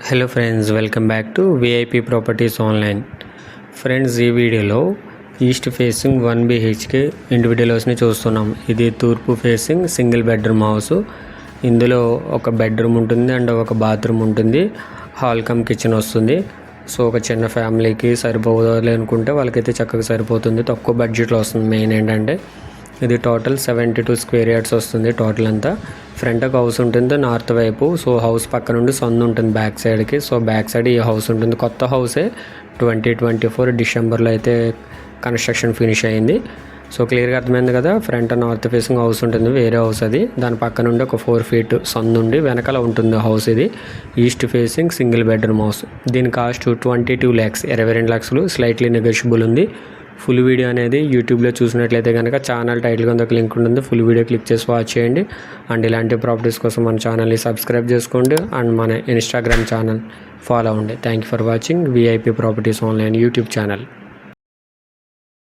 Hello friends, welcome back to VIP properties online. Friends, ఈ వీడియోలో east facing 1 BHK individual హౌస్ని చూస్తున్నాం. ఇది తూర్పు ఫేసింగ్ సింగిల్ బెడ్రూమ్ హౌస్. ఇందులో ఒక బెడ్రూమ్ ఉంటుంది అండ్ ఒక బాత్రూమ్ ఉంటుంది. హాల్ కమ్ కిచెన్ వస్తుంది. సో ఒక చిన్న ఫ్యామిలీకి సరిపోవాలి అనుకుంటే వాళ్ళకైతే చక్కగా సరిపోతుంది. తక్కువ బడ్జెట్లో వస్తుంది. మెయిన్ ఏంటంటే ఇది టోటల్ 72 స్క్వేర్ యార్డ్స్ వస్తుంది. టోటల్ అంతా ఫ్రంట్ ఒక హౌస్ ఉంటుంది నార్త్ వైపు. సో హౌస్ పక్క నుండి సొంత ఉంటుంది బ్యాక్ సైడ్కి. సో బ్యాక్ సైడ్ ఈ హౌస్ ఉంటుంది. కొత్త హౌసే 2024 డిసెంబర్లో అయితే కన్స్ట్రక్షన్ ఫినిష్ అయింది. సో క్లియర్గా అర్థమైంది కదా. ఫ్రంట్ నార్త్ ఫేసింగ్ హౌస్ ఉంటుంది, వేరే హౌస్ అది. దాని పక్క నుండి ఒక 4 feet సొంత నుండి వెనకాల ఉంటుంది హౌస్. ఇది east facing single bedroom house. దీని కాస్ట్ 22 lakhs, 22 లక్షలు. స్లైట్లీ నెగోషియబుల్ ఉంది. ఫుల్ వీడియో అనేది యూట్యూబ్లో చూసినట్లయితే కనుక ఛానల్ టైటిల్ కింద ఒక లింక్ ఉంటుంది. ఫుల్ వీడియో క్లిక్ చేసి వాచ్ చేయండి. అండ్ ఇలాంటి ప్రాపర్టీస్ కోసం మన ఛానల్ని సబ్స్క్రైబ్ చేసుకోండి. అండ్ మన ఇన్స్టాగ్రామ్ ఛానల్ ఫాలో అవ్వండి. Thank you for watching VIP properties online YouTube channel.